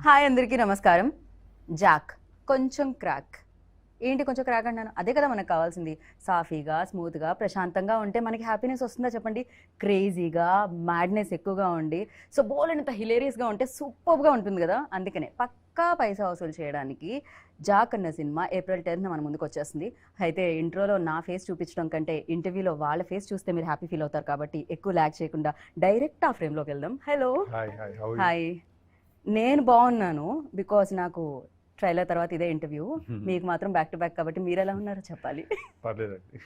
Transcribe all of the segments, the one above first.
Hi అందరికీ నమస్కారం. Jack కొంచెం క్రాక్. ఏంటి కొంచెం క్రాక్ అన్నాను? అదే కదా మనకు కావాల్సింది. సాఫీగా, స్మూత్గా, ప్రశాంతంగా ఉంటే మనకి హ్యాపీనెస్ వస్తుందా చెప్పండి? క్రేజీగా, మ్యాడ్నెస్ ఎక్కువగా ఉండి సో బోలెడంత హిలేరియస్గా ఉంటే సూపర్గా ఉంటుంది కదా. అందుకనే పక్కా పైసా వసూలు చేయడానికి జాక్ అన్న సినిమా April 10th మన ముందుకు వచ్చేస్తుంది. అయితే ఇంట్రోలో నా ఫేస్ చూపించడం కంటే ఇంటర్వ్యూలో వాళ్ళ ఫేస్ చూస్తే మీరు హ్యాపీ ఫీల్ అవుతారు కాబట్టి ఎక్కువ ల్యాక్ చేయకుండా డైరెక్ట్ ఆ ఫ్రేమ్లోకి వెళ్దాం. హలో. హాయ్. నేను బాగున్నాను బికాస్ నాకు ట్రైలర్ తర్వాత ఇదే ఇంటర్వ్యూ. మీకు మాత్రం బ్యాక్ టు బ్యాక్ కాబట్టి మీరు ఎలా ఉన్నారో చెప్పాలి. పర్లేదండి,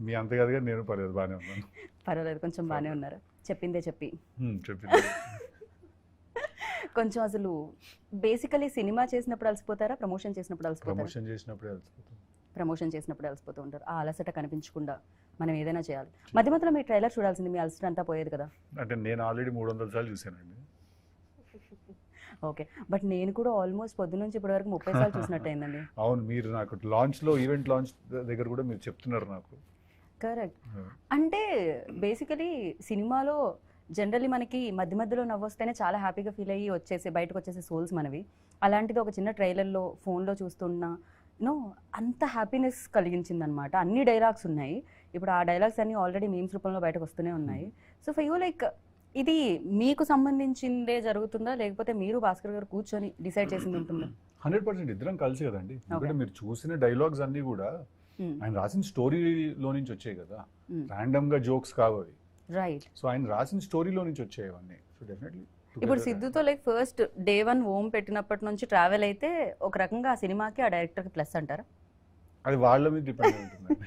మీ అంత కాదుగా నేను పర్లేదు, బాగానే ఉన్నాను. పర్వాలేదు, కొంచెం బాగానే ఉన్నారు. చెప్పిందే చెప్పి చెప్పింది. కొంచెం అసలు బేసికలీ సినిమా చేసినప్పుడు అలసిపోతారా, ప్రమోషన్ చేసినప్పుడు అలసిపోతారా? ప్రమోషన్ చేసినప్పుడు అలసిపోతూ ఉంటారు. ఆ అలసట కనిపించకుండా మనం ఏదైనా చేయాలి. మధ్య మధ్యలో మీ ట్రైలర్ చూడాల్సింది, మీ అలసట అంతా పోయేది కదా. అంటే నేను ఆల్రెడీ 300 సార్లు చూసానండి. ఓకే, బట్ నేను కూడా ఆల్మోస్ట్ పొద్దు నుంచి ఇప్పటి వరకు 30 సార్లు చూసినట్టు అయిందండి. అవును, మీరు నాకు లాంచ్లో, ఈవెంట్ లాంచ్ దగ్గర కూడా మీరు చెప్తున్నారు నాకు. కరెక్ట్. అంటే బేసికలీ సినిమాలో జనరల్లీ మనకి మధ్య మధ్యలో నవ్వొస్తేనే చాలా హ్యాపీగా ఫీల్ అయ్యి వచ్చేసి బయటకు వచ్చేసే సోల్స్ మనవి. అలాంటిది ఒక చిన్న ట్రైలర్లో ఫోన్లో చూస్తున్నా అంత హ్యాపీనెస్ కలిగించింది అనమాట. అన్ని డైలాగ్స్ ఉన్నాయి. ఇప్పుడు ఆ డైలాగ్స్ అన్ని ఆల్రెడీ మీమ్స్ రూపంలో బయటకు వస్తూనే ఉన్నాయి. సో ఫర్ యూ లైక్ ఇది మీకు సంబంధించిందే జరుగుతుందా, లేకపోతే మీరు భాస్కర్ గారు కూర్చొని డిసైడ్ చేసింది ఉంటుందా? 100% ఇద్దరం కలిసి కదండి. ఎందుకంటే మీరు చూసిన డైలాగ్స్ అన్ని కూడా ఆయన రాసిన స్టోరీలో నుంచి వచ్చాయి కదా, ర్యాండమ్ గా జోక్స్ కావు అవి. రైట్. సో ఆయన రాసిన స్టోరీలో నుంచి వచ్చాయి అవన్నీ. సో డెఫినెట్లీ ఇప్పుడు సిద్ధుతో లైక్ ఫస్ట్ డే 1 ఓం పెట్టినప్పటి నుంచి ట్రావెల్ అయితే ఒక రకంగా ఆ సినిమాకి ఆ డైరెక్టర్కి ప్లస్ అంటారా? అది వాళ్ళ మీద డిపెండ్ ఉంటుంది.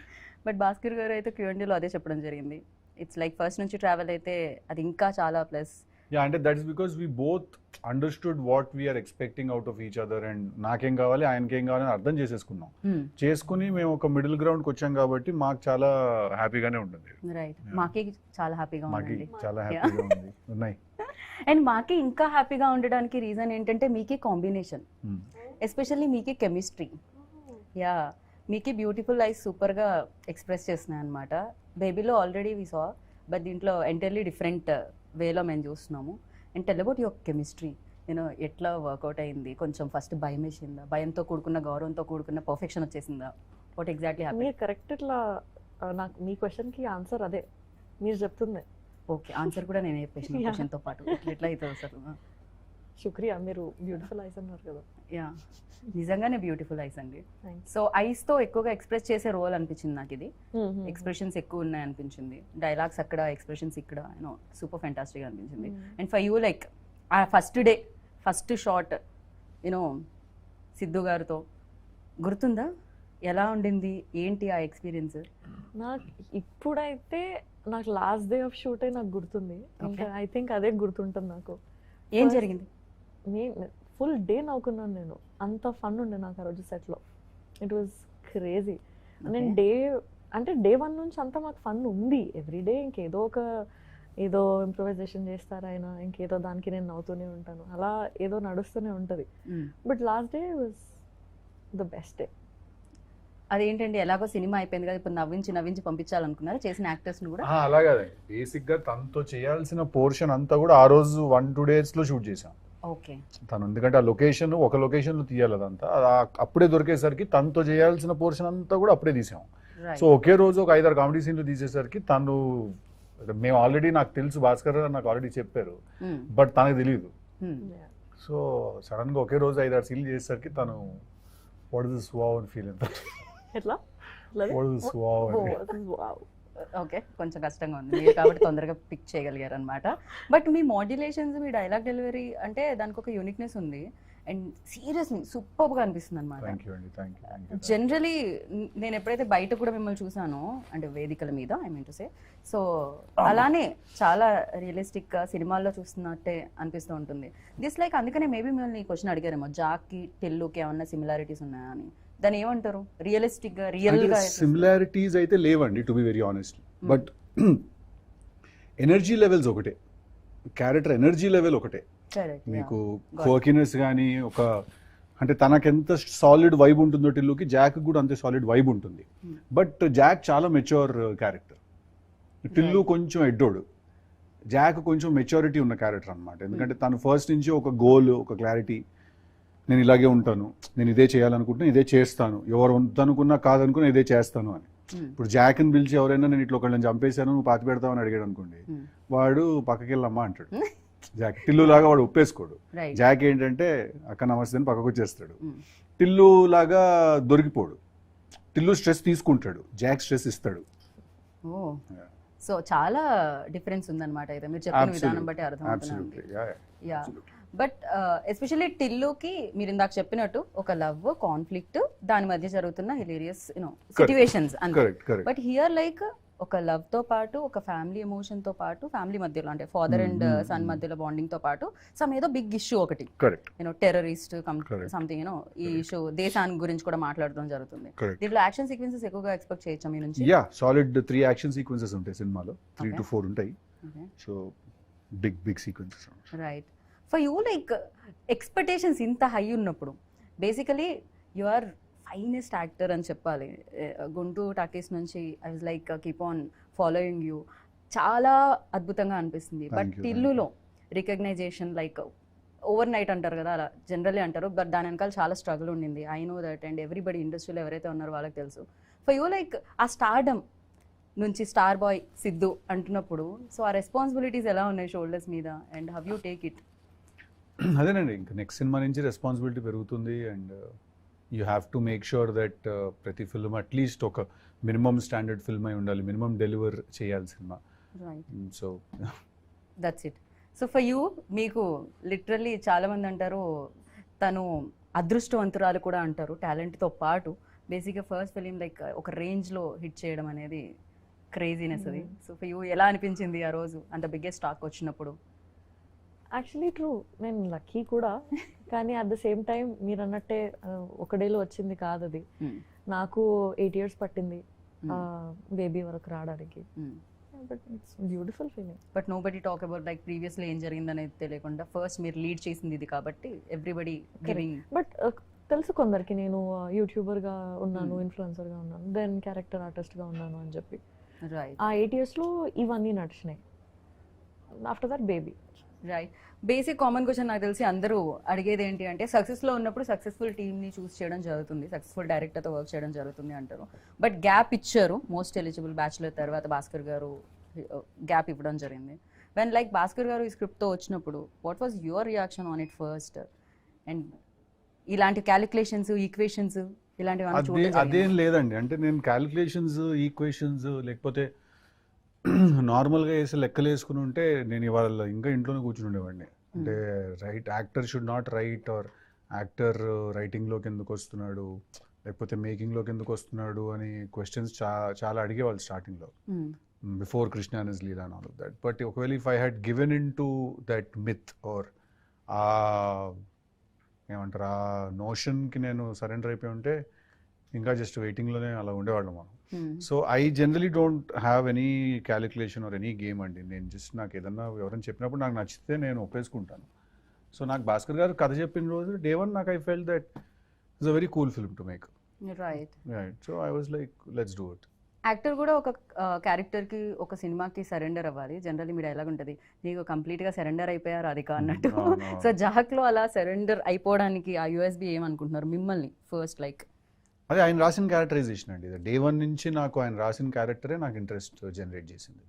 బట్ భాస్కర్ గారు అయితే Q&Aలో అదే చెప్పడం జరిగింది. ఇట్స్ లైక్ ఫస్ట్ నుంచి ట్రావెల్ అయితే అది ఇంకా చాలా ప్లస్. యా, అంటే that is because we both understood what we're expecting out of each other. And నాకేం కావాలి, ఆయనకేం కావాలి అని అర్థం చేసేసుకున్నాం. చేసుకుని మేము ఒక మిడిల్ గ్రౌండ్కి వచ్చాం కాబట్టి మాకు చాలా హ్యాపీగానే ఉంటుంది. రైట్. మాకి చాలా హ్యాపీగా మాకి ఉంది. చాలా హ్యాపీగా ఉంది ఉన్నాయి. అండ్ మాకి ఇంకా హ్యాపీగా ఉండడానికి రీజన్ ఏంటంటే మీకి కాంబినేషన్, ఎస్పెషల్లీ మీకి కెమిస్ట్రీ. యా, మీకి బ్యూటిఫుల్ ఐస్ సూపర్గా ఎక్స్ప్రెస్ చేస్తున్నాయి అనమాట. బేబీలో ఆల్రెడీ వి సా, బట్ దీంట్లో ఎంటైర్లీ డిఫరెంట్ వేలో మేము చూస్తున్నాము. And tell about your chemistry. ఎట్లా వర్కౌట్ అయింది? కొంచెం ఫస్ట్ భయం వేసిందా? భయంతో కూడుకున్న, గౌరవంతో కూడుకున్న పర్ఫెక్షన్ వచ్చేసిందా? What exactly happened? మీరు కరెక్ట్. ఇట్లా నాకు మీ క్వశ్చన్కి ఆన్సర్ అదే మీరు చెప్తుంది. ఓకే, ఆన్సర్ కూడా నేను చెప్పేసిన క్వశ్చన్తో పాటు ఎట్లా అవుతుంది అసలు? శుక్రియా, మీరు బ్యూటిఫుల్ ఐస్ అన్నారు కదా. యా, నిజంగానే బ్యూటిఫుల్ ఐస్ అండి. సో ఐస్తో ఎక్కువగా ఎక్స్ప్రెస్ చేసే రోల్ అనిపించింది నాకు ఇది. ఎక్స్ప్రెషన్స్ ఎక్కువ ఉన్నాయి అనిపించింది. డైలాగ్స్ అక్కడ, ఎక్స్ప్రెషన్స్ ఇక్కడ, సూపర్ ఫ్యాంటాస్టిక్ అనిపించింది. అండ్ ఫర్ యూ లైక్ ఆ first day first shot Siddhu గారితో గుర్తుందా? ఎలా ఉండింది, ఏంటి ఆ ఎక్స్పీరియన్స్? నాకు ఇప్పుడైతే నాకు లాస్ట్ డే ఆఫ్ షూట్ నాకు గుర్తుంది. ఇంకా ఐ థింక్ అదే గుర్తుంటుంది నాకు. ఏం జరిగింది? ఫుల్ డే నవ్వుకున్నాను నేను. అంత ఫన్ ఉండే నాకు ఆ రోజు సెట్లో. It was crazy. నేను డే 1 నుంచి అంతా మాకు ఫన్ ఉంది. ఎవ్రీడే ఏదో ఇంప్రూవైజేషన్ చేస్తారు ఆయన, ఇంకేదో దానికి నేను నవ్వుతూనే ఉంటాను. అలా ఏదో నడుస్తూనే ఉంటుంది. But last day was the best day. అదేంటండి, ఎలాగో సినిమా అయిపోయింది కదా, ఇప్పుడు నవ్వించి పంపించాలనుకున్నారు చేసిన యాక్టర్స్ని కూడా? అలాగదండి, బేసిక్గా తనతో చేయాల్సిన పోర్షన్ అంతా కూడా ఆ రోజు 1-2 డేస్లో షూట్ చేసాం. ఓకే. తను ఎందుకంటే ఆ లొకేషన్ ఒక లొకేషన్లో తీయాలి, అదంతా అప్పుడే దొరికేసరికి తనతో చేయాల్సిన పోర్షన్ అంతా కూడా అప్పుడే తీసాం. సో ఒకే రోజు ఒక 5-6 కామెడీ సీన్లు తీసేసరికి తను, మేము ఆల్రెడీ నాకు తెలుసు, భాస్కర్ నాకు ఆల్రెడీ చెప్పారు, బట్ తనకు తెలియదు. సో సడన్గా ఒకే రోజు 5-6 సీన్లు చేసేసరికి తను వాట్ ఇస్ దిస్ వావ్ అని ఫీల్ అవుతారు. ఎట్లా? ఓకే, కొంచెం కష్టంగా ఉంది మీరు కాబట్టి తొందరగా పిక్ చేయగలిగారు అనమాట. But me modulations, me dialogue delivery అంటే దానికి ఒక యూనిక్నెస్ ఉంది. అండ్ సీరియస్లీ సూపర్గా అనిపిస్తుంది అనమాట. జనరలీ నేను ఎప్పుడైతే బయట కూడా మిమ్మల్ని చూసానో, అంటే వేదికల మీద I mean to say, so అలానే చాలా రియలిస్టిక్గా సినిమాల్లో చూస్తున్నట్టే అనిపిస్తూ ఉంటుంది. దిస్ లైక్ అందుకనే మేబీ మిమ్మల్ని ఈ క్వశ్చన్ అడిగారేమో, జాక్కి టెల్లుకి ఏమన్నా సిమిలారిటీస్ ఉన్నాయా అని. దాన్ని ఏమంటారు? రియలిస్టిక్గా, రియల్గా సిమిలారిటీస్ అయితే లేవండి, to be very honest. But energy levels ఒకటే, క్యారెక్టర్ ఎనర్జీ లెవెల్ ఒకటే. మీకు క్వర్కినెస్ కానీ అంటే తనకెంత సాలిడ్ వైబ్ ఉంటుందో టిల్లుకి, జాక్ కూడా అంతే సాలిడ్ వైబ్ ఉంటుంది. బట్ జాక్ చాలా మెచ్యూర్ క్యారెక్టర్, టిల్లు కొంచెం ఎడ్డోడు. జాక్ కొంచెం మెచ్యూరిటీ ఉన్న క్యారెక్టర్ అనమాట. ఎందుకంటే తను ఫస్ట్ నుంచి ఒక గోల్, ఒక క్లారిటీ, నేను ఇలాగే ఉంటాను, నేను ఇదే చేయాలనుకుంటున్నా ఇదే చేస్తాను, ఎవరు వద్దనుకున్నా కాదనుకున్నా ఇదే చేస్తాను అని. ఇప్పుడు జాక్ని పిలిచి ఎవరైనా నేను ఇట్లా ఒకళ్ళని చంపేశాను నువ్వు పాతి పెడతావని అడిగాడు అనుకోండి, వాడు పక్కకి వెళ్ళమ్మా అంటాడు. జాక్ టిల్లు లాగా వాడు ఒప్పేసుకోడు. రైట్. జాక్ ఏంటంటే అక్క నమస్తే అని పక్కకు వచ్చేస్తాడు. టిల్లు లాగా దొరికిపోడు. టిల్లు స్ట్రెస్ తీసుకుంటాడు, జాక్ స్ట్రెస్ ఇస్తాడు. ఓ, సో చాలా డిఫరెన్స్ ఉందన్నమాట అయితే మీరు చెప్పిన విధానం బట్టి అర్థమవుతుంది. Absolutely. Yeah, yeah, absolutely. But especially టిల్లుకి మీరు ఇందాక చెప్పినట్టు ఒక లవ్ కాన్ఫ్లిక్ట్ దాని మధ్య జరుగుతున్న హిలేరియస్ సిచ్యువేషన్స్ అంతే. Correct, correct. But here like ఒక లవ్ తో పాటు ఒక ఫ్యామిలీ ఎమోషన్ తో పాటు ఫ్యామిలీ మధ్యలో అంటే ఫాదర్ అండ్ సన్ మధ్యలో బాండింగ్ తో పాటు సమ్ ఏదో బిగ్ ఇష్యూ ఒకటి Correct. Terrorist Correct. సంథింగ్ ఈ ఇష్యూ దేశానికి గురించి కూడా మాట్లాడడం జరుగుతుంది. Correct. దీంట్లో యాక్షన్ సీక్వెన్సెస్ ఎక్కువగా ఎక్స్పెక్ట్ చేయొచ్చా మీ నుంచి? యా, సాలిడ్ 3 యాక్షన్ సీక్వెన్సెస్ ఉంటాయి సినిమాలో, 3 to 4 ఉంటాయి. So big sequences. Right. For you like expectations ఇంత హై ఉన్నప్పుడు basically you are finest actor అని చెప్పాలి. గుంటూరు టాకీస్ నుంచి I was like keep on following you, చాలా అద్భుతంగా అనిపిస్తుంది. బట్ టిల్లులో రికగ్నైజేషన్ లైక్ ఓవర్ నైట్ అంటారు కదా, అలా జనరల్లీ అంటారు, బట్ దాని వెనకాల చాలా స్ట్రగుల్ ఉండింది. I know that and everybody ఇండస్ట్రీలో ఎవరైతే ఉన్నారో వాళ్ళకి తెలుసు. ఫర్ యూ లైక్ ఆ స్టార్డమ్ నుంచి స్టార్ బాయ్ సిద్ధు అంటున్నప్పుడు సో ఆ రెస్పాన్సిబిలిటీస్ ఎలా ఉన్నాయి షోల్డర్స్ మీద and have you take it? అదేనండి, ఇంకా నెక్స్ట్ సినిమా నుంచి రెస్పాన్సిబిలిటీ పెరుగుతుంది and you have to make sure that ప్రతి ఫిల్మ్ అట్లీస్ట్ ఒక మినిమం స్టాండర్డ్ ఫిల్మ్ అయి ఉండాలి, మినిమం డెలివర్ చేయాలి cinema. So that's it. So for you మీకు లిటరల్లీ చాలామంది అంటారు తను అదృష్టవంతురాలు కూడా అంటారు టాలెంట్తో పాటు. బేసిక్గా ఫస్ట్ ఫిలిం లైక్ ఒక రేంజ్లో హిట్ చేయడం అనేది క్రేజీనెస్ అది. సో ఫర్ యూ ఎలా అనిపించింది ఆ రోజు అంత బిగ్గెస్ట్ టాక్ వచ్చినప్పుడు? యాక్చువల్లీ ట్రూ, నేను లక్కీ కూడా, కానీ అట్ ద సేమ్ టైం మీరు అన్నట్టే ఒక డేలో వచ్చింది కాదు అది. నాకు 8 years పట్టింది బేబీ వరకు రావడానికి. But it's beautiful feeling. But nobody talk about like ప్రీవియస్లో ఏం జరిగింది అనేది తెలియకుండా ఫస్ట్ మీరు లీడ్ చేసింది ఇది కాబట్టి ఎవ్రీబడి గివింగ్. బట్ తెలుసు కొందరికి నేను యూట్యూబర్గా ఉన్నాను, ఇన్ఫ్లుయెన్సర్గా ఉన్నాను, దెన్ క్యారెక్టర్ ఆర్టిస్ట్గా ఉన్నాను అని చెప్పి. రైట్. ఆ 8 yearsలో ఇవన్నీ నడిచినాయి. After that Baby. Right. Basic common question నాకు తెలిసి అందరూ అడిగేది ఏంటి అంటే సక్సెస్లో ఉన్నప్పుడు సక్సెస్ఫుల్ టీమ్ని చూస్ చేయడం జరుగుతుంది, సక్సెస్ఫుల్ డైరెక్టర్తో వర్క్ చేయడం జరుగుతుంది అంటారు. బట్ గ్యాప్ ఇచ్చారు మోస్ట్ ఎలిజిబుల్ బ్యాచులర్ తర్వాత భాస్కర్ గారు గ్యాప్ ఇవ్వడం జరిగింది. వెన్ లైక్ భాస్కర్ గారు ఈ స్క్రిప్ట్తో వచ్చినప్పుడు what was your reaction on it first? And ఇలాంటి క్యాలిక్యులేషన్స్ ఈక్వేషన్స్ ఇలాంటివి అదేం లేదండి, అంటే నేను క్యాలిక్యులేషన్స్ ఈక్వేషన్స్ లేకపోతే నార్మల్గా వేసి లెక్కలు వేసుకుని ఉంటే నేను ఇవాళ ఇంకా ఇంట్లోనే కూర్చుని ఉండేవాడిని. అంటే actor should not write or actor రైటింగ్లోకి ఎందుకు వస్తున్నాడు లేకపోతే మేకింగ్లోకి ఎందుకు వస్తున్నాడు అని క్వశ్చన్స్ చాలా అడిగేవాళ్ళు స్టార్టింగ్లో, before Krishna and his Leela and all of that. But ఒకవేళ if I had given in to that myth or ఆ ఏమంటారు ఆ నోషన్కి నేను సరెండర్ అయిపోయి ఉంటే ఇంకా జస్ట్ వెయిటింగ్లోనే అలా ఉండేవాళ్ళం మనం. So I generally don't have any calculation or any game అండి. నేను జస్ట్ నాకు ఏదన్నా ఎవరైనా చెప్పినప్పుడు నాకు నచ్చితే నేను ఒప్పేసుకుంటాను. సో నాకు భాస్కర్ గారు కథ చెప్పిన రోజు డే వన్ నాకు I felt that it's a very cool film to make. Right. So I was like let's do it. Actor కూడా ఒక క్యారెక్టర్కి ఒక సినిమాకి సరెండర్ అవ్వాలి. జనరల్లీ మీ డైలాగ్ ఉంటుంది నీకు కంప్లీట్గా సరెండర్ అయిపోయారు అది అన్నట్టు. సో జహక్లో అలా సరెండర్ అయిపోవడానికి ఆ యూఎస్బీ ఏమనుకుంటున్నారు మిమ్మల్ని ఫస్ట్ లైక్? అదే ఆయన రాసిన క్యారెక్టరైజేషన్ అండి. డే వన్ నుంచి నాకు ఆయన రాసిన క్యారెక్టరే నాకు ఇంట్రెస్ట్ జనరేట్ చేసింది.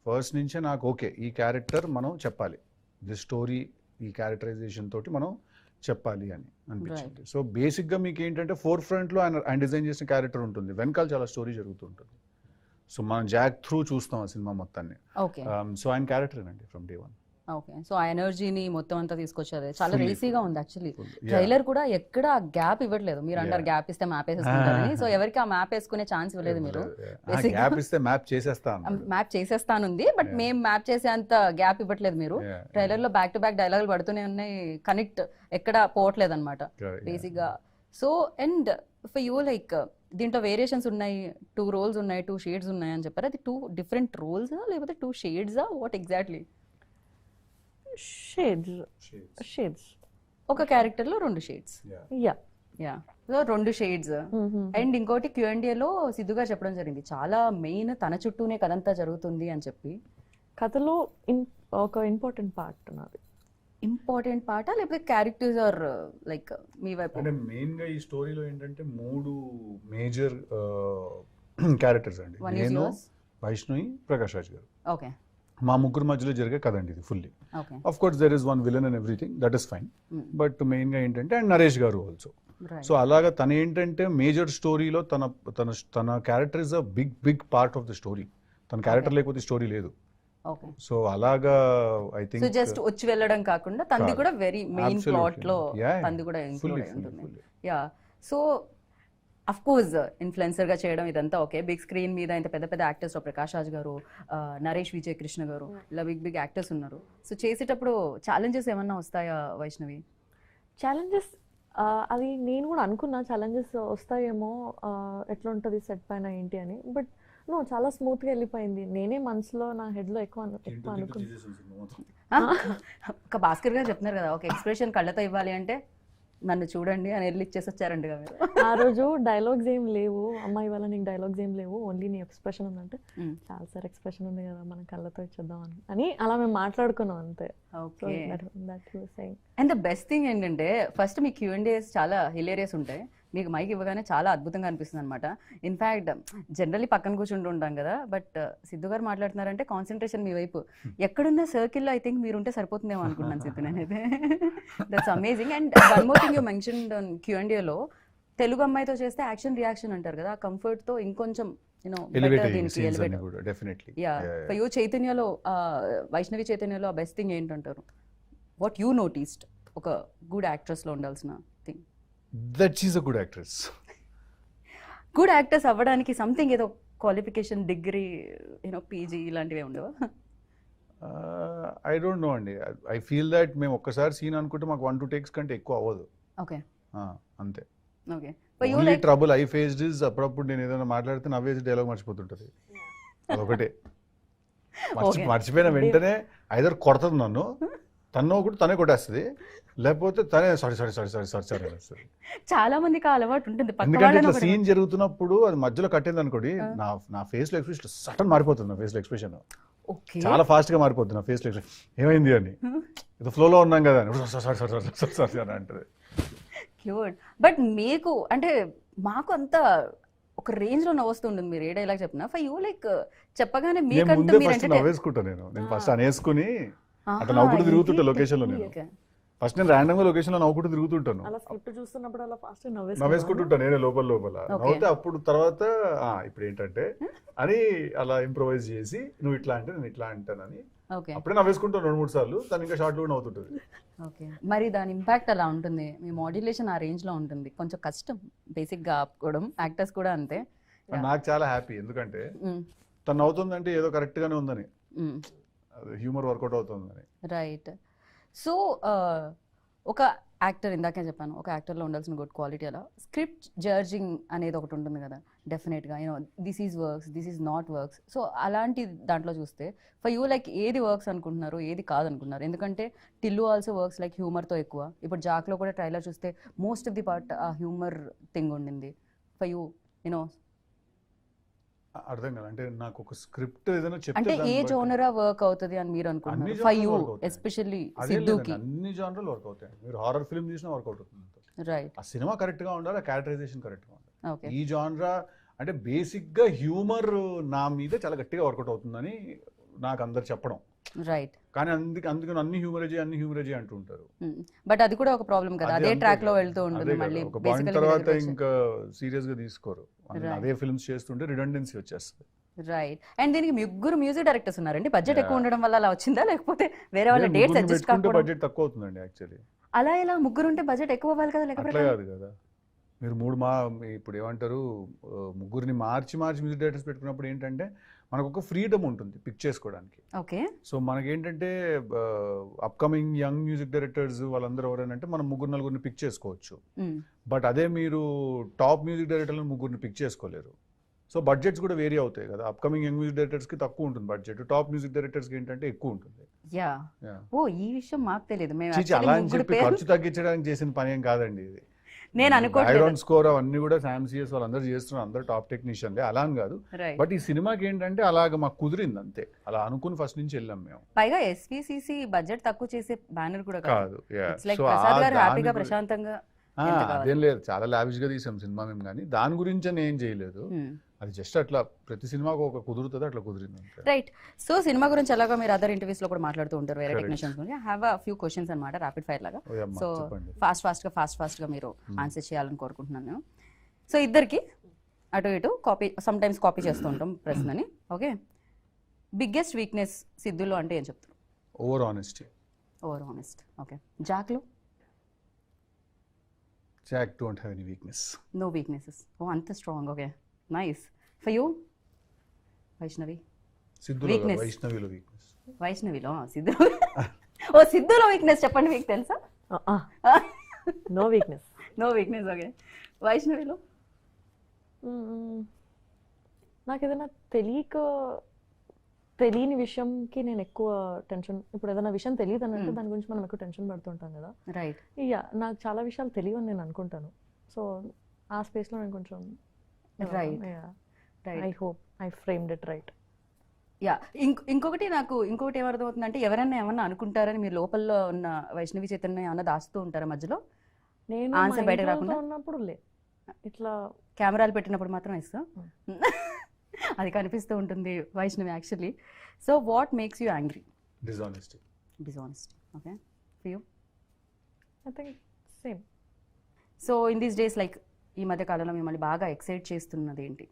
ఫస్ట్ నుంచే నాకు ఓకే ఈ క్యారెక్టర్ మనం చెప్పాలి, ది స్టోరీ ఈ క్యారెక్టరైజేషన్ తోటి మనం చెప్పాలి అని అనిపించింది. సో బేసిక్గా మీకు ఏంటంటే ఫోర్ ఫ్రంట్లో ఆయన డిజైన్ చేసిన క్యారెక్టర్ ఉంటుంది, వెనకాల చాలా స్టోరీ జరుగుతూ ఉంటుంది. సో మనం జాక్ త్రూ చూస్తాం ఆ సినిమా మొత్తాన్ని. సో ఆయన క్యారెక్టరేనండి from day one. Okay. So ఆ ఎనర్జీని మొత్తం అంతా తీసుకొచ్చారు. చాలా రేసీగా ఉంది యాక్చువల్లీ. ట్రైలర్ కూడా ఎక్కడ గ్యాప్ ఇవ్వట్లేదు. మీరు అంటారు గ్యాప్ ఇస్తే మ్యాప్ వేసేసుకుంటారని. సో ఎవరికి ఆ మ్యాప్ వేసుకునే ఛాన్స్ ఇవ్వలేదు మీరు. మ్యాప్ చేసేస్తానుంది బట్ మేము మ్యాప్ చేసేంత గ్యాప్ ఇవ్వట్లేదు మీరు. ట్రైలర్ లో బ్యాక్ టు బ్యాక్ డైలాగులు పడుతూనే ఉన్నాయి, కనెక్ట్ ఎక్కడ పోవట్లేదు అనమాట బేసిక్ గా. So and for you like దీంట్లో వేరియేషన్స్ ఉన్నాయి, 2 roles ఉన్నాయి, 2 shades ఉన్నాయి అని చెప్పారు. అది 2 different roles లేకపోతే 2 shades వాట్ ఎగ్జాక్ట్లీ? షేడ్స్. ఒక క్యారెక్టర్ లో 2 shades. Yeah. So 2 shades. And ఇంకోటి Q&Aలో సిద్ధు గారు చెప్పడం జరిగింది చాలా మెయిన్ తన చుట్టూనే కథంతా జరుగుతుంది అని చెప్పి. కథలో ఒక ఇంపార్టెంట్ పార్ట్ నాది. ఇంపార్టెంట్ పార్టా లేకపోతే క్యారెక్టర్స్ ఆర్ లైక్ మీ వైపు? అంటే మెయిన్ గా ఈ స్టోరీలో ఏంటంటే 3 మేజర్ క్యారెక్టర్స్ అండి. One is నేను, yours. వైష్ణవి, ప్రకాష్ రాజ్ గారు. ఓకే మా ముగ్గురు మధ్యలో జరిగే కథ అండి ఇది fully. Okay of course there is one villain and everything, that is fine. But main గా ఏంటంటే అండ్ నరేష్ గారు ఆల్సో. సో అలాగా తన ఏంటంటే మేజర్ స్టోరీలో తన తన తన character is a big part of the story. తన క్యారెక్టర్ లేకపోతే స్టోరీ లేదు. ఓకే సో అలాగా ఐ సో థింక్ జస్ట్ వచ్చి వెళ్ళడం కాకుండా తంది కాదు. కూడా వెరీ మెయిన్ Absolutely. ప్లాట్ లో Yeah, తంది కూడా fully, ఇంక్లూడ్ ఉంటుంది. fully. Yeah so of course influencer గా చేయడం ఇదంతా ఓకే. బిగ్ స్క్రీన్ మీద ఇంత పెద్ద పెద్ద యాక్టర్స్ ప్రకాష్ రాజ్ గారు, నరేష్ విజయ్ కృష్ణ గారు, ఇలా బిగ్ యాక్టర్స్ ఉన్నారు. సో చేసేటప్పుడు ఛాలెంజెస్ ఏమన్నా వస్తాయా వైష్ణవి? ఛాలెంజెస్ అది నేను కూడా అనుకున్నా, ఛాలెంజెస్ వస్తాయేమో, ఎట్లా ఉంటుంది సెట్ పైన ఏంటి అని. బట్ నో, చాలా స్మూత్గా వెళ్ళిపోయింది. నేనే మనసులో నా హెడ్లో ఎక్కువ అనుకున్నా. ఒక భాస్కర్ గారు చెప్తున్నారు కదా, ఒక ఎక్స్ప్రెషన్ కళ్ళతో ఇవ్వాలి అంటే నన్ను చూడండి అని వెళ్ళి ఇచ్చేసి వచ్చారంట కదా మీరు. ఆ రోజు డైలాగ్స్ ఏం లేవు, అమ్మాయి వల్ల నీకు డైలాగ్స్ ఏం లేవు, ఓన్లీ నీ ఎక్స్ప్రెషన్ ఉందంటే చాలా సార్ ఎక్స్ప్రెషన్ ఉంది కదా మనం కళ్ళతో ఇచ్చేద్దాం అని అలా మేము మాట్లాడుకున్నాం అంతే. Okay So, and the best thing ఏంటంటే ఫస్ట్ మీ Q&As చాలా హిలేరియస్ ఉంటాయి. మీకు మైక్ ఇవ్వగానే చాలా అద్భుతంగా అనిపిస్తుంది అనమాట. ఇన్ఫ్యాక్ట్ జనరల్లీ పక్కన కూర్చుంటూ ఉంటాం కదా, బట్ సిద్ధు గారు మాట్లాడుతున్నారంటే కాన్సన్ట్రేషన్ మీ వైపు. ఎక్కడున్న సర్కిల్లో ఐ థింక్ మీరుంటే సరిపోతుందేమో అనుకుంటున్నాను సిద్ధు నేనైతే. That's amazing. And one more thing you mention Q&Aలో తెలుగు అమ్మాయితో చేస్తే యాక్షన్ రియాక్షన్ అంటారు కదా, ఆ కంఫర్ట్ తో ఇంకొంచెం చైతన్యలో వైష్ణవి చైతన్యలో బెస్ట్ థింగ్ ఏంటంటారు? వాట్ యూ నోటీస్డ్ ఒక గుడ్ యాక్ట్రెస్ లో ఉండాల్సిన thing? That she's a good actress. Good actors అవ్వడానికి సంథింగ్ ఏదో క్వాలిఫికేషన్, డిగ్రీ, పీజీ ఇలాంటివి ఉండవా? ఐ డోంట్ నో అండి. ఐ ఫీల్ దట్ మేము ఒక్కసారి సీన్ అనుకుంటే మాకు 1-2 టేక్స్ కంటే ఎక్కువ అవ్వదు. ఓకే అంతే. Okay only trouble I faced is అప్పుడప్పుడు నేను ఏదైనా మాట్లాడితే నవ్వేసి డైలాగ్ మర్చిపోతుంటది. అదొకటే. మర్చిపోయిన వెంటనే ఐదర్ కొడుతుంది నన్ను, తను ఒకటి తనే కొట్టేస్తుంది, లేకపోతే తనే సారీ అనేస్తుంది. చాలా మందికి ఆ అలవాటు ఉంటుంది. ఎందుకంటే ఇట్లా సీన్ జరుగుతున్నప్పుడు అది మధ్యలో కట్టింది అనుకోండి, నా ఫేస్ లో ఎక్స్ప్రెషన్ సడన్ మారిపోతుంది. నా ఫేస్ లో ఎక్స్ప్రెషన్ చాలా ఫాస్ట్ గా మారిపోతుంది. నా ఫేస్ లో ఎక్స్ప్రెషన్ ఏమైంది అని, ఇది ఫ్లోలో ఉన్నాం కదా సారీ అని అంటది. క్యూట్. బట్ మీకు అంటే మాకు అంత ఒక రేంజ్ లో నవ్వుస్తుంటుంది మీరు ఏ డైలాగ్ చెప్పినా. ఫర్ యూ లైక్ చెప్పగానే మీకంటూ మీరు నవ్వేసుకుంటా. నేను ఫస్ట్ అనేసుకుని అట్లా నవ్వుకుంటూ తిరుగుతుంటా లొకేషన్ లో. నేను ఫస్ట్ నేను ర్యాండమ్ గా లొకేషన్ లో నవ్వుకుంటూ తిరుగుతుంటాను, అలా స్క్రిప్ట్ చూస్తున్నప్పుడు అలా ఫాస్ట్ నవ్వేసుకుంటుంటాను నేనే లోపల. నవ్వుతే అప్పుడు తర్వాత ఇప్పుడు ఏంటంటే అని అలా ఇంప్రొవైజ్ చేసి నువ్వు ఇట్లా అంటే నేను ఇట్లా అంటానని అప్పుడే నవ్వేసుకుంటాను 2-3 సార్లు. తను ఇంకా షార్ట్ కూడా నవ్వుతుంటది. ఓకే, మరి దాని ఇంపాక్ట్ అలా ఉంటుంది. మీ మాడ్యులేషన్ ఆ రేంజ్ లో ఉంటుంది, కొంచెం కష్టం బేసిక్ గా ఆపుకోవడం. యాక్టర్స్ కూడా అంతే. నాకు చాలా హ్యాపీ, ఎందుకంటే తను నవ్వుతుందంటే ఏదో కరెక్ట్ గానే ఉందని, హ్యూమర్ వర్కౌట్ అవుతుందని. రైట్. సో ఒక యాక్టర్, ఇందాకే చెప్పాను, ఒక యాక్టర్లో ఉండాల్సిన గుడ్ క్వాలిటీ అలా స్క్రిప్ట్ జడ్జింగ్ అనేది ఒకటి ఉంటుంది కదా డెఫినెట్గా. This is works, this is not works. So అలాంటి దాంట్లో చూస్తే ఫర్ యూ లైక్ ఏది వర్క్స్ అనుకుంటున్నారు, ఏది కాదనుకుంటున్నారు? ఎందుకంటే టిల్లు ఆల్సో వర్క్స్ లైక్ హ్యూమర్తో ఎక్కువ. ఇప్పుడు జాక్లో కూడా ట్రైలర్ చూస్తే మోస్ట్ ఆఫ్ ది పార్ట్ ఆ హ్యూమర్ థింగ్ ఉండింది. ఫర్ యూ అర్థం కదా, అంటే నాకు ఒక స్క్రిప్ట్ ఏదైనా అంటే ఏ జోనరా వర్క్ అవుతుంది అని మీరు అనుకుంటున్నారు? ఫర్ యూ ఎస్పెషల్లీ సిద్ధుకి అన్ని జానర్లు వర్క్ అవుతాయి. మీరు హారర్ ఫిల్మ్ చూసినా వర్కౌట్ అవుతుంది. రైట్. ఆ సినిమా కరెక్ట్ గా ఉండాలి, ఆ క్యారెక్టరైజేషన్ కరెక్ట్ గా ఉండాలి. ఓకే. ఈ జానరా అంటే బేసిక్ గా హ్యూమర్ నా మీద చాలా గట్టిగా వర్కౌట్ అవుతుందని నాకు అందరు చెప్పడం. రైట్. కానీ అందుకని అన్ని హ్యూమరేజీ అంటూ ఉంటారు. బట్ అది కూడా ఒక ప్రాబ్లం కదా, అదే ట్రాక్ లో వెళ్తూ ఉంటుంది. మళ్ళీ ఒక పాయింట్ తర్వాత ఇంకా సీరియస్ గా తీసుకోరు, అదే ఫిల్మ్స్ చేస్తుంటే రిడెండెన్సీ వచ్చేస్తుంది. రైట్. అండ్ దీనికి ముగ్గురు మ్యూజిక్ డైరెక్టర్స్ ఉన్నారండి. బడ్జెట్ ఎక్కువ ఉండడం వల్ల అలా వచ్చిందా, లేకపోతే వేరే వాళ్ళ డేట్స్ అడ్జస్ట్ కాకపోవడం? బడ్జెట్ తక్కువ అవుతుందండి యాక్చువల్లీ. అలా ఎలా ముగ్గురు ఉంటే బడ్జెట్ ఎక్కువ అవ్వాలి కదా? అట్లా కాదు కదా, మీరు ఇప్పుడు ఏమంటారు, ముగ్గురిని మార్చి మ్యూజిక్ డైరెక్టర్స్ పెట్టుకున్నప్పుడు ఏంటంటే మనకు ఒక ఫ్రీడమ్ ఉంటుంది పిక్ చేసుకోవడానికి. ఓకే. సో మనకేంటంటే అప్కమింగ్ యంగ్ మ్యూజిక్ డైరెక్టర్స్ వాళ్ళందరూ ఎవరైనా మనం 3-4 పిక్ చేసుకోవచ్చు. బట్ అదే మీరు టాప్ మ్యూజిక్ డైరెక్టర్లను 3 పిక్ చేసుకోలేరు. సో బడ్జెట్స్ కూడా వేరీ అవుతాయి కదా. అప్కమింగ్ యంగ్ మ్యూజిక్ డైరెక్టర్స్ కి తక్కువ ఉంటుంది బడ్జెట్, టాప్ మ్యూజిక్ డైరెక్టర్స్ కి ఏంటంటే ఎక్కువ ఉంటుంది. ఓ ఈ విషయం మాకు తెలియదు. అలా అని చెప్పి ఖర్చు తగ్గించడానికి చేసిన పని ఏం కాదండి ఇది. నేను అనుకోవట్లేదు బ్యాక్గ్రౌండ్ స్కోర్ అవన్నీ కూడా శామ్సిఎస్ వాళ్ళందరూ చేస్తున్నారు, అందరూ టాప్ టెక్నీషియన్లే, అలా అని కాదు. రైట్. బట్ ఈ సినిమాకి ఏంటంటే అలాగ మాకు కుదిరింది అంతే, అలా అనుకుని ఫస్ట్ నుంచి వెళ్ళాం మేము. పైగా ఎస్విసిసి బడ్జెట్ తక్కువ చేసే బ్యానర్ కూడా కాదు, లైక్ ప్రసాద్ గారు హ్యాపీగా ప్రశాంతంగా ఎంత కావాలి? అదేం లేదు, చాలా లావిష్ గా తీసాం సినిమా మేము, కానీ దాని గురించి అని ఏం చేయలేదు. అది జస్ట్ అట్లా ప్రతి సినిమాకు ఒక కుదురుతుంది, అట్లా కుదిరింది అంతే. రైట్. సో సినిమా గురించి ఎలాగో మీరు అదర్ ఇంటర్వ్యూస్ లో కూడా మాట్లాడుతూ ఉంటారు వేరే Correct. టెక్నీషియన్స్ గురించి. హ్యావ్ అ ఫ్యూ క్వశ్చన్స్ అన్నమాట ర్యాపిడ్ ఫైర్ లాగా. ఓ అమ్మా, సో చెప్పండి. ఫాస్ట్ గా మీరు ఆన్సర్ చేయాలని కోరుకుంటున్నాను నేను. సో ఇద్దరికి అటు ఇటు కాపీ సమ్ టైమ్స్ కాపీ చేస్తూ ఉంటాం ప్రశ్నని. ఓకే, బిగ్గెస్ట్ వీక్నెస్ సిద్ధులో అంటే ఏం చెప్తారు? Over honesty. Over honest. Okay, జాక్లో? Jack don't have any weakness. No weaknesses. ఓ అంత strong. Okay, nice. For you? Vaishnavi? సిద్ధులో కాదు, Weakness. వైష్ణవిలో వీక్నెస్. వైష్ణవిలో సిద్ధు ఓ సిద్ధులో వీక్నెస్ చెప్పండి, మీకు తెలుసా? No weakness. No weakness. Okay, వైష్ణవిలో? నాకు ఏదైనా తెలియని విషయంకి నేను ఎక్కువ టెన్షన్, ఇప్పుడు ఏదైనా విషయం తెలియదు అని అంటే దాని గురించి మనం ఎక్కువ టెన్షన్ పడుతుంటాం కదా. రైట్. యా, నాకు చాలా విషయాలు తెలియని నేను అనుకుంటాను. సో ఆ స్పేస్లో నేను కొంచెం Right. I right. Hope I framed it right. Yeah, ఇంకొకటి ఏమర్థమవుతుందంటే ఎవరైనా ఏమన్నా అనుకుంటారని మీరు లోపల ఉన్న వైష్ణవి చైతన్య ఏమన్నా దాస్తూ ఉంటారా మధ్యలో? నేను Answer మా బయటకు ఇంట్లో రాకుండా? ఉన్నప్పుడు ఇట్లా కెమెరాలు పెట్టినప్పుడు మాత్రం ఇస్తా అది కనిపిస్తూ ఉంటుంది Vaishnavi actually. So what makes you angry? Dishonesty. Dishonesty. Okay, for you? I think same. So in these days like ఈ మధ్య కాలంలో మిమ్మల్ని బాగా ఎక్సైట్ చేస్తున్నది ఏంటి?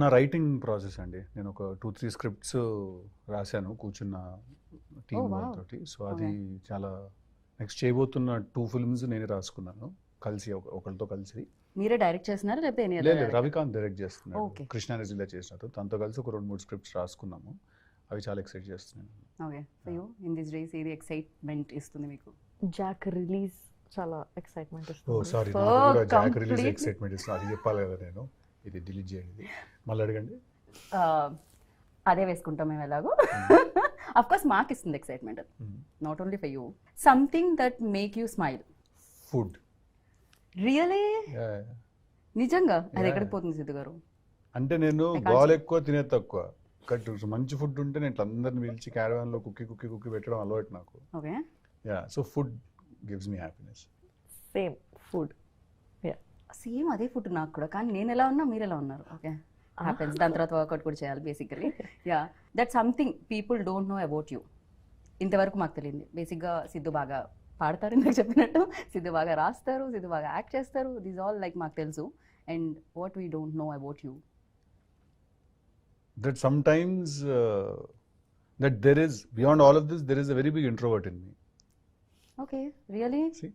నా రైటింగ్ ప్రాసెస్ అండి. నేను ఒక 2-3 స్క్రిప్ట్స్ రాశాను కూర్చున్న టీం Oh, wow. వాళ్ళతోటి. సో అది చాలా నెక్స్ట్ చేయబోతున్న 2 ఫిల్మ్స్ నేనే రాసుకున్నాను కలిసి, ఒకరితో కలిసి. మీరే డైరెక్ట్ చేస్తున్నారా లేకపోతే any other లేదు, director? రవికాంత్ డైరెక్ట్ చేస్తున్నాడు, Okay. కృష్ణారెడ్డిలో చేసినట్టు. తనతో కలిసి ఒక 2-3 స్క్రిప్ట్స్ రాసుకున్నాము, అవి చాలా ఎక్సైట్ చేస్తున్నాను. Okay, for you in these days ఏది ఎక్సైట్మెంట్ ఇస్తుంది మీకు? జాక్ రిలీజ్ చాలా ఎక్సైట్మెంట్ ఓ ఇస్తుంది. సారీ, So నాకు కూడా జాక్ రిలీజ్ completely- ఎక్సైట్మెంట్ ఇస్తుంది, అది చెప్పాలి కదా నేను. ఇది డిలీట్ చేయండి, మళ్ళీ అడగండి. అదే వేసుకుంటాం మేము ఎలాగో. అఫ్ కోర్స్ మాకు ఇస్తుంది excitement, not only for you. Something that make you smile? Food. Really? నిజంగా? అది Yeah. ఎక్కడికి పోతుంది సిద్ధు గారు? అంటే నేను I can't గోల్ say. ఎక్కువ తినేది తక్కువ. కట్ మంచి ఫుడ్ ఉంటే నేను ఇట్లా అందరిని పిలిచి క్యారవాన్ లో కుక్కి పెట్టడం అలవాటు నాకు. Okay, yeah, so food gives me happiness. Same food. Same అదే ఫుడ్ నాకు కూడా, కానీ నేను ఎలా ఉన్నా మీరు ఎలా ఉన్నారు. Okay, happens. దాని తర్వాత వర్కౌట్ కూడా చేయాలి basically. Yeah, that something people don't know about you. ఇంతవరకు మాకు తెలియదు. బేసిక్గా సిద్ధు బాగా పాడతారు, ఇందాక చెప్పినట్టు సిద్ధు బాగా రాస్తారు, సిద్ధు బాగా యాక్ట్ చేస్తారు. దీస్ ఆల్ లైక్ మాకు తెలుసు. And what we don't know about you? That sometimes that there is, beyond all of this, there is a very big introvert in me. Okay, really? See?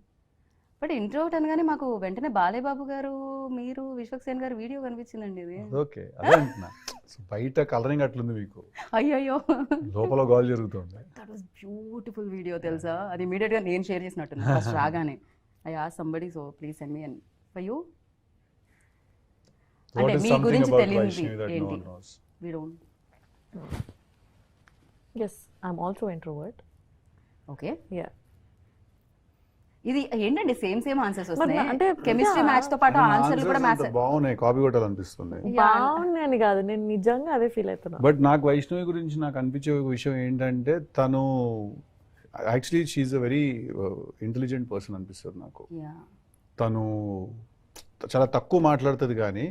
But introvert అనగానే మాకు వెంటనే బాలేబాబు గారు, మీరు, విశ్వక్సేన్ గారు video కనిపించిందండి ఇది. ఓకే, అదే అంటున్నా. సో బయట కలరింగ్ అట్లుంది మీకు, అయ్యయ్యో, లోపల గోల్ జరుగుతుంది. దట్ వాస్ బ్యూటిఫుల్ వీడియో తెలుసా? అది ఇమీడియట్ గా నేను షేర్ చేసినట్టు ఫస్ట్ రాగానే. I asked somebody, so please send me. And for you? What అంటే is మీ something గురించి about తెలియనిది Vaishnavi that no ఏంటి? one knows? We don't. Yes, I'm also introvert. Okay, yeah. ఇది ఏంటండి సేమ్ ఆన్సర్స్ వస్తున్నాయి. అంటే chemistry match తో పాటు నా ఆన్సర్లు కూడా answers మ్యాచ్. అంత బాగున్నాయి, కాపీ కొట్టాలనిపిస్తుంది. బాగుంది అని కాదు, నేను నిజంగా అదే ఫీల్ అవుతున్నా. బట్ నాకు వైష్ణవి గురించి నాకు అనిపించే ఒక విషయం ఏంటంటే, తను actually she's a very intelligent person అనిపిస్తుంది నాకు. యా, తను చాలా తక్కువ మాట్లాడుతుంది కానీ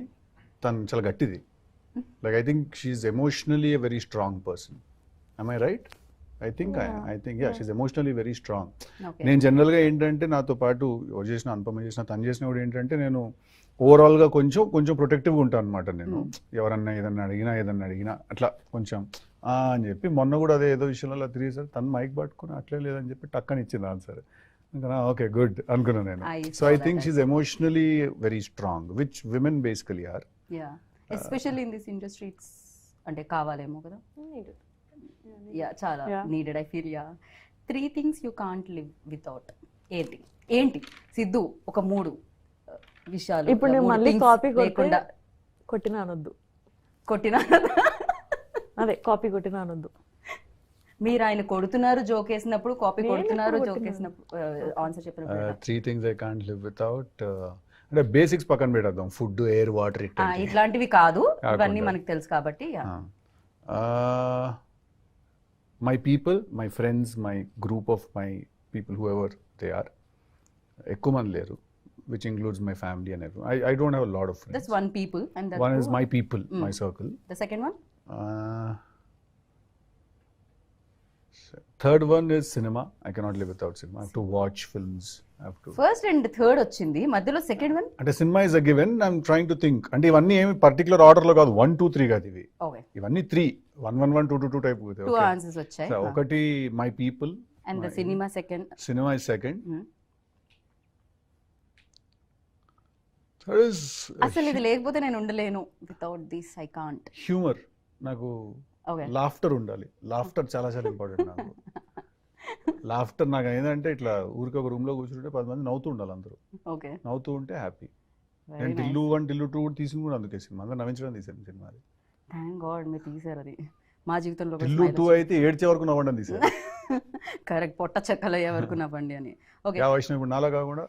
తను చాలా గట్టిది. Like I think she's emotionally a very strong person. I right? I think she's emotionally very strong. Okay. నేను జనరల్గా ఏంటంటే నాతో పాటు ఎవరు చేసిన, అనుపమ చేసిన, తను చేసిన కూడా ఏంటంటే నేను ఓవరాల్గా కొంచెం ప్రొటెక్టివ్గా ఉంటాను అనమాట. నేను ఎవరన్నా ఏదన్నా అడిగినా అట్లా కొంచెం అని చెప్పి, మొన్న కూడా అదే ఏదో విషయంలో అలా తిరిగేసారు, తను మైక్ పట్టుకుని అట్లే లేదని చెప్పి టక్కని ఇచ్చింది ఆన్సర్. ఓకే, గుడ్ అనుకున్నాను నేను. So I think she's emotionally very strong, which women basically are. Yeah, especially in this industry it's అంటే కావాలేమో కదా. యా, చాలా needed I feel. Yeah, 3 things you can't live without. ఏంటి సిద్ధు? ఒక 3 విషయాలు. ఇప్పుడు నేను 3 మళ్ళీ things కాపీ లేకుండా కొట్టినా అనొద్దు. కొట్టినా అదే కాపీ కొట్టినా అనొద్దు. మీరు ఆయన కొడుతున్నారు జోక్ వేసినప్పుడు, కాపీ నేను కొడుతున్నారు ఎప్పుడు జోక్ కొట్టినాను? వేసినప్పుడు, ఆన్సర్ చెప్పినప్పుడు ఎలా? 3 things I can't live without. అంటే బేసిక్స్ పక్కన పెట్టేద్దాం, ఫుడ్, ఎయిర్, వాటర్ ఇట్లాంటివి కాదు, కాకుండా. ఇవన్నీ మనకు తెలుసు కాబట్టి my people, my friends, my group of my people, whoever they are. ఎక్కువ మంది లేరు, which includes my family and everyone. I don't have a lot of friends. That's one people and that One is my people, my circle. The second one Third one is cinema. I cannot live without cinema. I have to watch films. I have to. First and third వచ్చింది, మధ్యలో second one. అంటే cinema is a given. I'm trying to think. అంటే ఇవన్నీ ఏమి particular ఆర్డర్లో కాదు, 1, 2, 3 కాదు ఇవి. ఓకే, ఇవన్నీ 3, 1, 1, 1, 2, 2, 2 టైప్. టూ ఆన్సర్స్ వచ్చాయి. ఒకటి my people and the cinema second. Cinema is second. అసలు ఇది లేకపోతే నేను ఉండలేను, without this I can't. Humour. నాకు ఓకే, లాఫ్టర్ ఉండాలి. లాఫ్టర్ చాలా చాలా ఇంపార్టెంట్ నాకు. లాఫ్టర్ నాకు ఏంటంటే ఇట్లా ఊరికి ఒక రూమ్ లో కూర్చుంటే 10 మంది నవ్వుతూ ఉండాలి, అందరూ ఓకే, నవ్వుతూ ఉంటే హ్యాపీ. వెరీ నేను నైస్. టిల్లు 1, టిల్లు 2 తీసుకుని కూడా అందుకే సినిమా అందరూ నవ్వించడం తీసాను సినిమా. అది థ్యాంక్ గాడ్ మీరు తీసారు అది. మా జీవితంలో టిల్లు 2 అయితే ఏడ్చే వరకు నవ్వడం తీసాను. కరెక్ట్, పొట్ట చెక్కలు అయ్యే వరకు నవ్వండి అని. ఓకే, యా వైష్ణవ్, ఇప్పుడు నాలా కాకుండా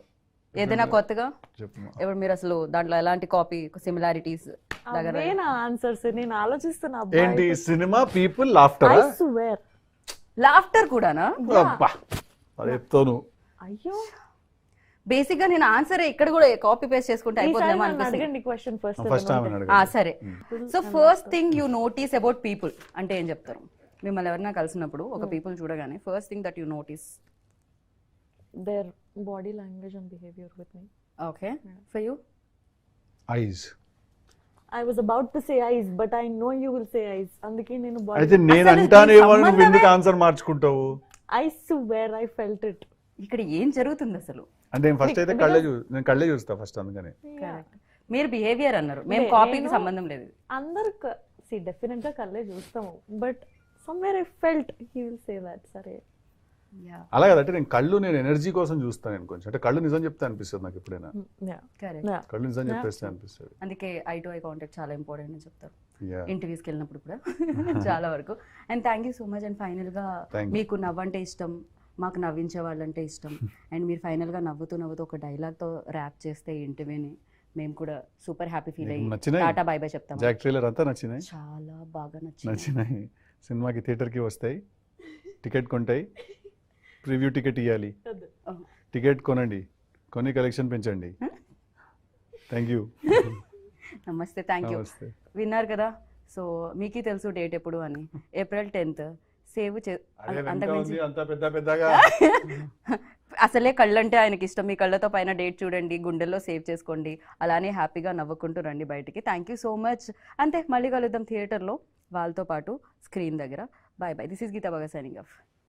ఏదైనా కొత్తగా చెప్పు. ఇప్పుడు మీరు అసలు దాంట్లో ఎలాంటి కాపీ సిమిలారిటీస్ దగ్గర అవేనా ఆన్సర్స్? నేను ఆలోచిస్తున్నా. ఏంటి cinema, people, laughter? I swear. Laughter కూడానా? అది చెప్తాను. అయ్యో, బేసిక్ గా నేను ఆన్సర్ ఇక్కడ కూడా కాపీ పేస్ట్ చేసుకుంటే ఈసారి అయిపోతుందేమో నన్ను అనిపిస్తుంది. అడగండి క్వశ్చన్ ఫస్ట్. ఫస్ట్ టైం సరే, so first thing you notice about people అంటే ఏం చెప్తారు? మిమ్మల్ని ఎవరైనా కలిసినప్పుడు ఒక పీపుల్ చూడగానే first thing that you notice. their body language and behavior with me. Okay, for you? Eyes. I was about to say eyes, but I know you will say eyes. అందుకే నేను అయితే body. నేను అంటాను ఏమో, నువ్వు ఎందుకు answer మార్చుకుంటావు? I swear I felt it. ఇక్కడ ఏం జరుగుతుంది అసలు? అంటే ఫస్ట్ అయితే నేను కళ్ళే చూస్తా ఫస్ట్, అందుకని. కరెక్ట్, మీరు బిహేవియర్ అన్నారు, మేము నేను- కాపీకి సంబంధం లేదు. అందరు డెఫినెట్ గా కళ్ళే చూస్తాము, but somewhere I felt he will say that. సరే, అలా కదంటే నేను ఎనర్జీ కోసం చూస్తాను. నేను కొంచెం అంటే కళ్ళు నిజం చెప్తే అనిపిస్తుంది నాకు ఎప్పుడైనా. కరెక్ట్, కళ్ళు నిజం చెప్పేస్తే అనిపిస్తుంది. అందుకే ఐ టు ఐ కాంటాక్ట్ చాలా ఇంపార్టెంట్ అని చెప్తారు Yeah. ఇంటర్వ్యూస్కి వెళ్ళినప్పుడు కూడా చాలా వరకు. And thank you so much. And ఫైనల్గా Thank you. మీకు నవ్వంటే ఇష్టం, మాకు నవ్వించే వాళ్ళంటే ఇష్టం. అండ్ మీరు ఫైనల్గా నవ్వుతూ ఒక డైలాగ్తో ర్యాప్ చేస్తే ఇంటర్వ్యూని మేము కూడా సూపర్ హ్యాపీ ఫీల్ అయ్యి నచ్చినాయి? టాటా బై బై చెప్తాం. జాక్ ట్రైలర్ అంతా నచ్చినాయి. చాలా బాగా నచ్చింది. నచ్చినాయి. సినిమాకి థియేటర్కి వస్తాయి, టికెట్ కొంటాయి, ప్రివ్యూ టికెట్ ఇవ్వాలి. టికెట్ కొనండి, కొని కలెక్షన్ పెంచండి. Thank you. నమస్తే, థ్యాంక్ యూ. నమస్తే. విన్నారు కదా, సో మీకే తెలుసు డేట్ ఎప్పుడు అని. April 10th. సేవ్ అంతకుమించి అంతా పెద్దగా అసలే కళ్ళంటే ఆయనకి ఇష్టం. మీ కళ్ళతో పైన డేట్ చూడండి, గుండెల్లో సేవ్ చేసుకోండి, అలానే హ్యాపీగా నవ్వుకుంటూ రండి బయటికి. Thank you so much. అంతే, మళ్ళీ కలుద్దాం థియేటర్లో వాళ్ళతో పాటు స్క్రీన్ దగ్గర. Bye bye. This is Geetha బాగా సైనింగ్ ఆఫ్.